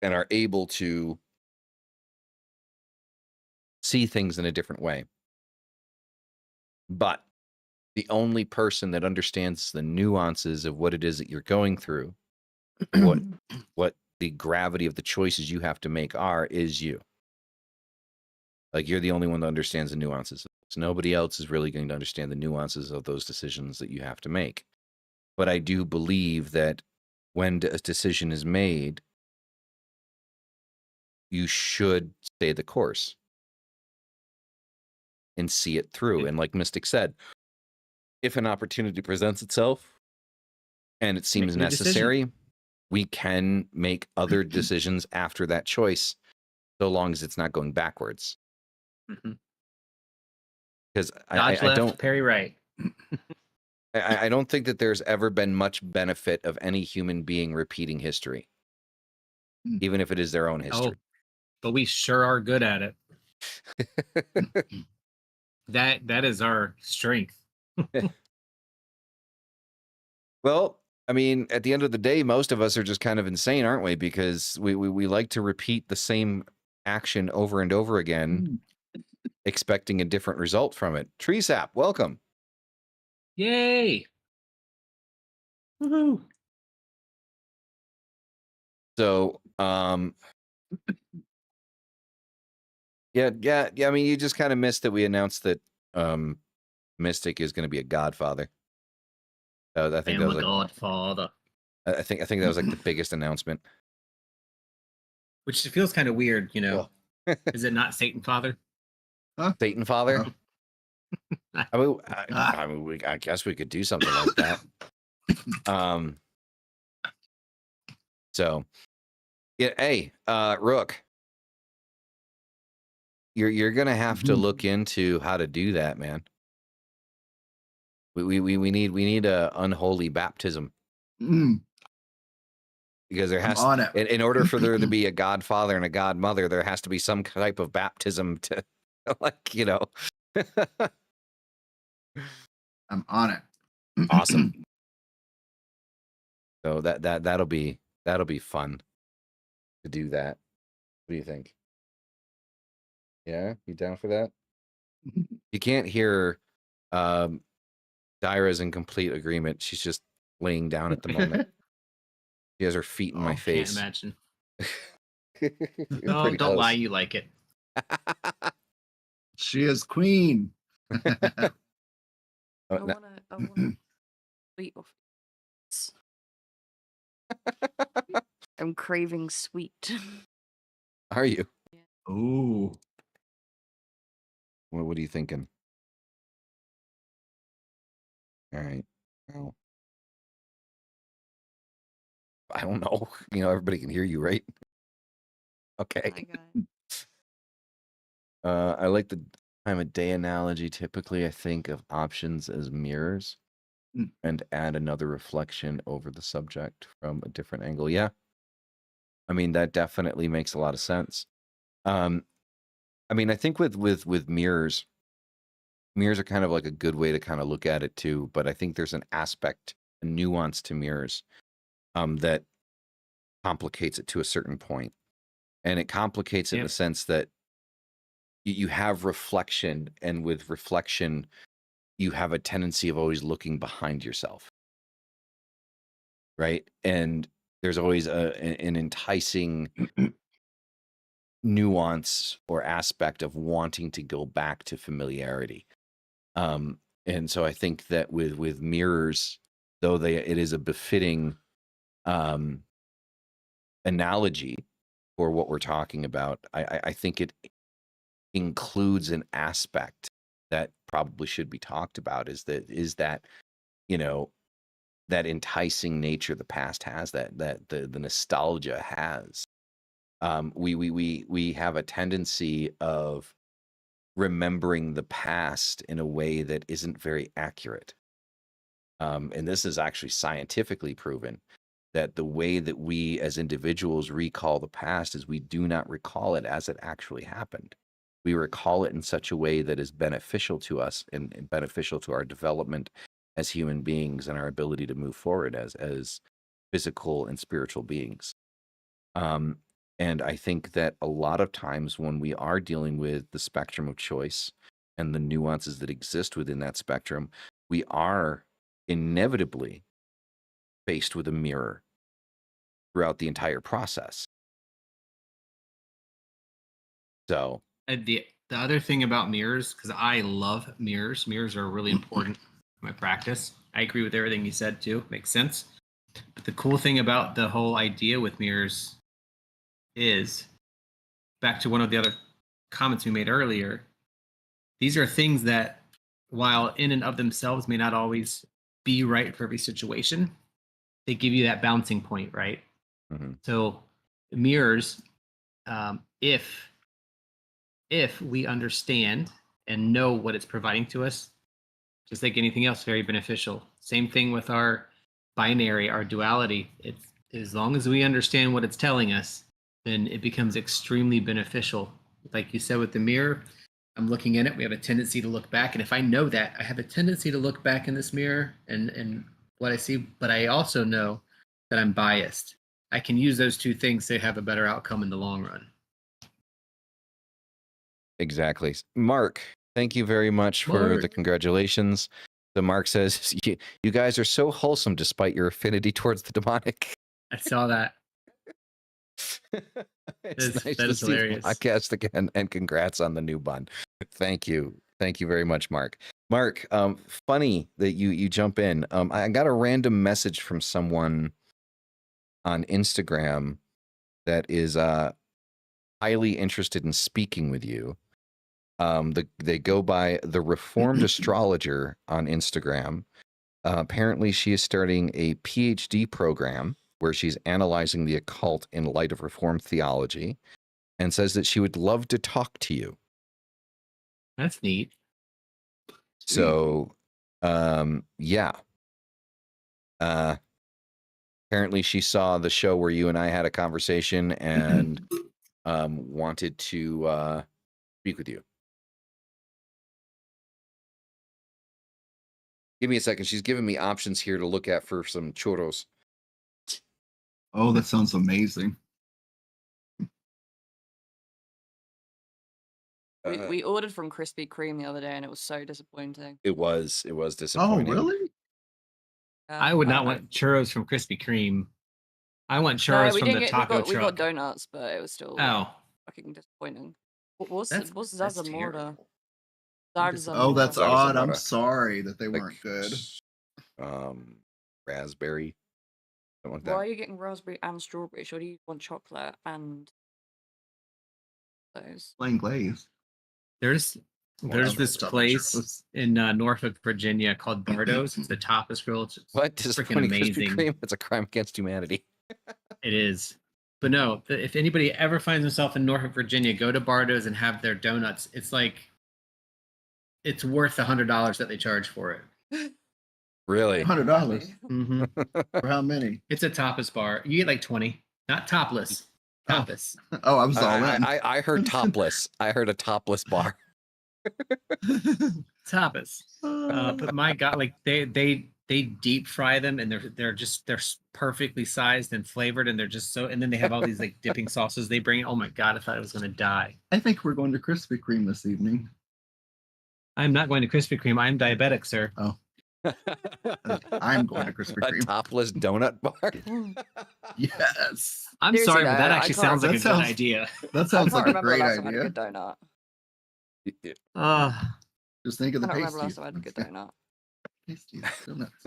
and are able to see things in a different way. But the only person that understands the nuances of what it is that you're going through, what the gravity of the choices you have to make is you. Like, you're the only one that understands the nuances. So nobody else is really going to understand the nuances of those decisions that you have to make. But I do believe that when a decision is made, you should stay the course and see it through. And like Mystic said, if an opportunity presents itself and it seems necessary, we can make other decisions after that choice so long as it's not going backwards. Mhm. Because Dodge I left, don't parry right. I don't think that there's ever been much benefit of any human being repeating history, Mm. even if it is their own Oh, history. but we sure are good at it. That is our strength. Well, I mean, at the end of the day, most of us are just kind of insane, aren't we? Because we like to repeat the same action over and over again, expecting a different result from it. Tree sap, welcome. Yay! Woohoo! So, yeah. I mean, you just kind of missed that we announced that Mystic is going to be a godfather. I I think am that a was like godfather. I think that was like the biggest announcement. Which feels kind of weird, you know. Well, Is it not Satan Father? Satan father. Uh-huh. I mean, I guess we could do something like that. So, yeah. Hey, Rook, you're gonna have to look into how to do that, man. We need a unholy baptism Mm, because there I'm has on it. in order for there to be a godfather and a godmother, there has to be some type of baptism to, like, you know. I'm on it. Awesome. So that'll be fun to do that. What do you think? Yeah, you down for that? You can't hear Dyra's in complete agreement. She's just laying down at the moment. She has her feet in my Can't face. imagine. You're Oh, pretty don't lie, close. you like it. She is queen. Oh, I no. wanna sweet off. I'm craving sweet. Are you? Ooh. What are you thinking? All right. Well, I don't know. You know, everybody can hear you, right? Okay. Okay. I like the time of day analogy. Typically, I think of options as mirrors Mm. and add another reflection over the subject from a different angle. Yeah. I mean, that definitely makes a lot of sense. I mean, I think with mirrors are kind of like a good way to kind of look at it too, but I think there's an aspect, a nuance to mirrors that complicates it to a certain point. And it complicates it in the Yep. sense that you have reflection, and with reflection, you have a tendency of always looking behind yourself. Right? And there's always an enticing nuance or aspect of wanting to go back to familiarity. And so I think that with mirrors, though it is a befitting analogy for what we're talking about, I think it includes an aspect that probably should be talked about, is that you know, that enticing nature the past has, that the nostalgia has. We have a tendency of remembering the past in a way that isn't very accurate. And this is actually scientifically proven, that the way that we as individuals recall the past is we do not recall it as it actually happened. We recall it in such a way that is beneficial to us and beneficial to our development as human beings and our ability to move forward as physical and spiritual beings. And I think that a lot of times when we are dealing with the spectrum of choice and the nuances that exist within that spectrum, we are inevitably faced with a mirror throughout the entire process. So, And the other thing about mirrors, because I love mirrors. Mirrors are really important in my practice. I agree with everything you said too. Makes sense. But the cool thing about the whole idea with mirrors is, back to one of the other comments we made earlier, these are things that, while in and of themselves may not always be right for every situation, they give you that bouncing point, right? mhm. So mirrors, if we understand and know what it's providing to us, just like anything else, very beneficial. Same thing with our binary, our duality. It's as long as we understand what it's telling us, then it becomes extremely beneficial. Like you said with the mirror, I'm looking in it. We have a tendency to look back, and if I know that, I have a tendency to look back in this mirror and what I see. But I also know that I'm biased. I can use those two things to have a better outcome in the long run. Exactly. Mark, thank you very much for the Mark. congratulations. So Mark says, you guys are so wholesome despite your affinity towards the demonic. I saw that. It's nice that to is see the hilarious. podcast again, and congrats on the new bun. Thank you. Thank you very much, Mark. Mark, funny that you jump in. I got a random message from someone on Instagram that is highly interested in speaking with you. They go by the Reformed Astrologer on Instagram. Apparently, she is starting a PhD program where she's analyzing the occult in light of Reformed theology, and says that she would love to talk to you. That's neat. So, yeah. Apparently, she saw the show where you and I had a conversation and wanted to speak with you. Give me a second. She's giving me options here to look at for some churros. Oh, that sounds amazing. We ordered from Krispy Kreme the other day, and it was so disappointing. It was Oh, disappointing. really? I would not don't know. want churros from Krispy Kreme. I want No, churros we from didn't the get. taco We got truck. donuts, but it was still Oh, fucking disappointing. What's that's Zamora? terrible. Oh, that's Zarzamora. odd. I'm sorry that they weren't good. Raspberry, something like Why are that. you getting raspberry and strawberry? Surely you want chocolate and those. Plain glaze. There's Well, this stuff place churros. in Norfolk, Virginia called Bardo's. It's the tapas grill. It's What? freaking Disappointing Krispy amazing. Kreme? It's a crime against humanity. It is. But no, if anybody ever finds himself in Norfolk, Virginia, go to Bardo's and have their donuts. It's like, it's worth the $100 that they charge for it. Really? $100 Mm-hmm. for how many? It's a tapas bar. You get like 20, not topless. Tapas. Oh, I was all in. I heard topless. I heard a topless bar. Tapas. But my God, like they deep fry them, and they're perfectly sized and flavored, and they're just so. And then they have all these like dipping sauces they bring. Oh my God, I thought I was gonna die. I think we're going to Krispy Kreme this evening. I'm not going to Krispy Kreme. I'm diabetic, sir. Oh, I'm going to Krispy A Kreme. topless donut bar. Yes, I'm Seriously, sorry, but though, that I actually can't- sounds like that a sounds- good idea. that I sounds can't like a remember the great last time I had a idea. good donut. Just think of I the can't remember the last pasties. time I had a good donut. Pasties, donuts.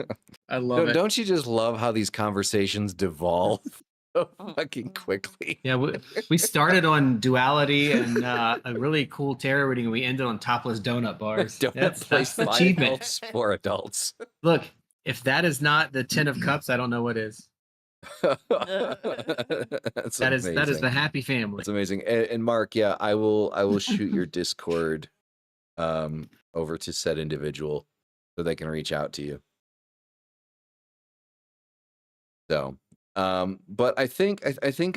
I love it. Don't you just love how these conversations devolve so fucking quickly? Yeah, we started on duality and a really cool tarot reading, and we ended on topless donut bars. Donut That's place the by achievement. adults for adults. Look, if that is not the 10 of cups, I don't know what is. That's That is amazing. the happy family. That's amazing. And Mark, yeah, I will shoot your Discord over to said individual so they can reach out to you. So, but I think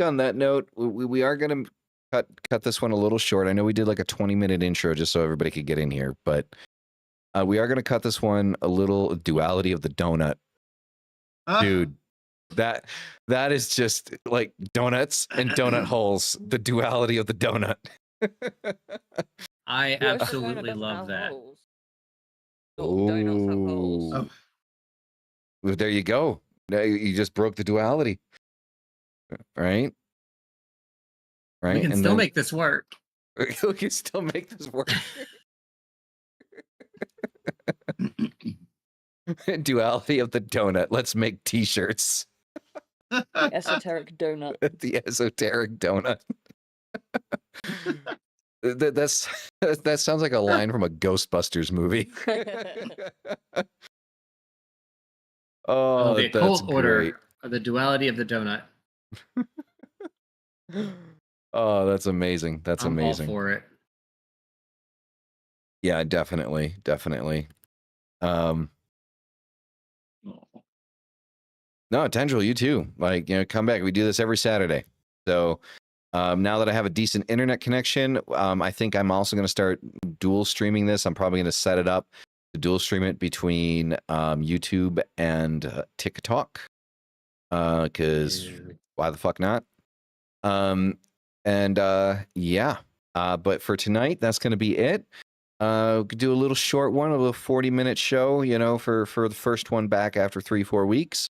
on that note, we are gonna cut this one a little short. I know we did like a 20-minute intro just so everybody could get in here, but we are gonna cut this one a little. Duality of the donut, dude. That is just like donuts and donut holes. The duality of the donut. I What if the donut absolutely doesn't love have that. holes? All donuts have holes. Ooh. Well, there you go. Now you just broke the duality, right? Right. We can And still then- make this work. We can still make this work. Duality of the donut. Let's make T-shirts. Esoteric donut. The esoteric donut. That sounds like a line from a Ghostbusters movie. Oh, the that's occult great. order of the duality of the donut. Oh, that's amazing. That's I'm amazing. all for it. Yeah, definitely, definitely. No, Tendril, you too. Like, come back. We do this every Saturday. So now that I have a decent internet connection, I think I'm also going to start dual streaming this. I'm probably going to set it up to dual stream it between YouTube and TikTok. Because why the fuck not? Yeah. But for tonight, that's going to be it. Do a little short one, a little 40-minute show, for the first one back after 3-4 weeks.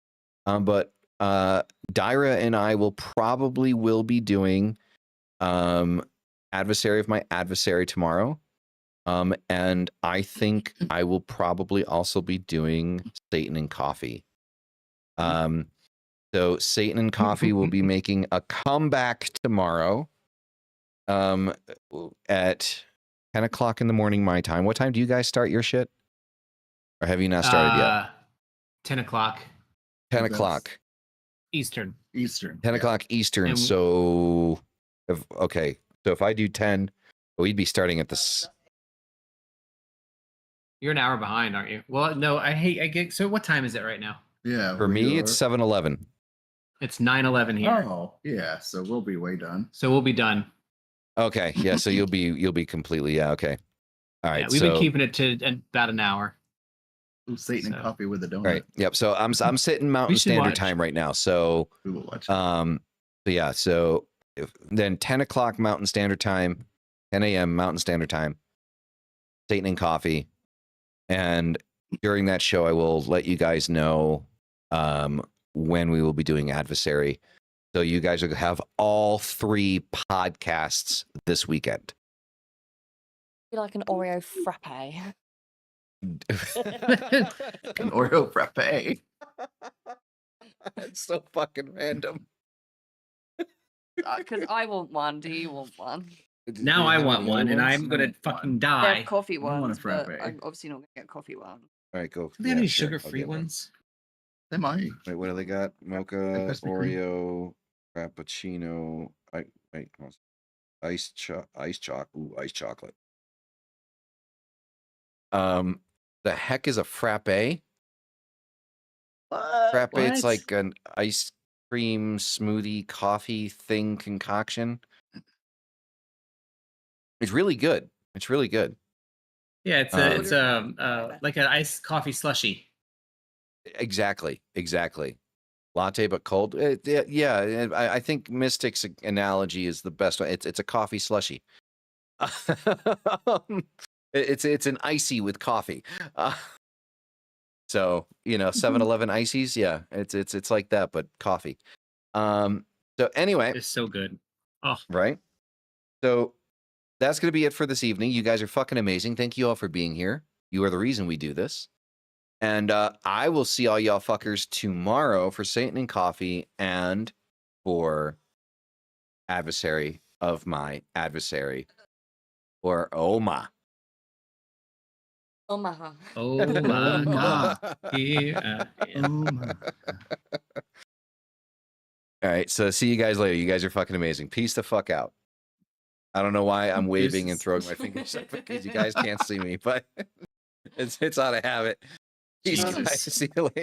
But Dyra and I will be doing Adversary of My Adversary tomorrow. And I think I will probably also be doing Satan and Coffee. So Satan and Coffee will be making a comeback tomorrow at 10 o'clock in the morning my time. What time do you guys start your shit? Or have you not started yet? 10 o'clock 10 That's o'clock. Eastern. 10 yeah. o'clock Eastern. And- So, if I do 10, we'd be starting at this. You're an hour behind, aren't you? Well, no, I get. So what time is it right now? Yeah. For me, it's 7-11. It's 9:11 here. Oh, yeah. So we'll be way done. So we'll be done. Okay, yeah. So you'll be completely okay. All right. Yeah, we've been keeping it to about an hour. Ooh, Satan and So- Coffee with a donut. Right. Yep. So I'm sitting Mountain should Standard watch. Time right now. So We will watch. so yeah. So then 10 o'clock Mountain Standard Time, 10 a.m. Mountain Standard Time. Satan and Coffee, and during that show, I will let you guys know when we will be doing Adversary. So you guys will have all 3 podcasts this weekend. Be like an Oreo frappe. An Oreo frappe. That's so fucking random. Because I want one. Do you want one? Now I want one, and wants I'm gonna one. fucking They die. have coffee want a ones, but frappe. I'm obviously not going to get coffee one. All right, go. Do they have Yeah, any sure, I'll sugar-free get one. ones? They might. Wait, what do they got? Mocha, Krispy Kreme. Oreo, Frappuccino, ice chocolate. Ooh, ice chocolate. The heck is a frappe? Frappe, it's What? like an ice cream smoothie coffee thing concoction. It's really good. It's really good. Yeah, it's like an iced coffee slushy. Exactly. Latte but cold. Yeah, I think Mystic's analogy is the best one. It's a coffee slushy. It's an icy with coffee. So 7-Eleven ices, yeah, it's like that, but coffee. So anyway, It's so good. Oh, right. So that's gonna be it for this evening. You guys are fucking amazing. Thank you all for being here. You are the reason we do this. And I will see all y'all fuckers tomorrow for Satan and Coffee and for Adversary of My Adversary, or Oma. Omaha. oh my god. Here I am. Oh my. All right, so see you guys later. You guys are fucking amazing. Peace the fuck out. I don't know why I'm waving and throwing my fingers up because you guys can't see me, but it's out of habit. Peace, Jesus. guys. See you later.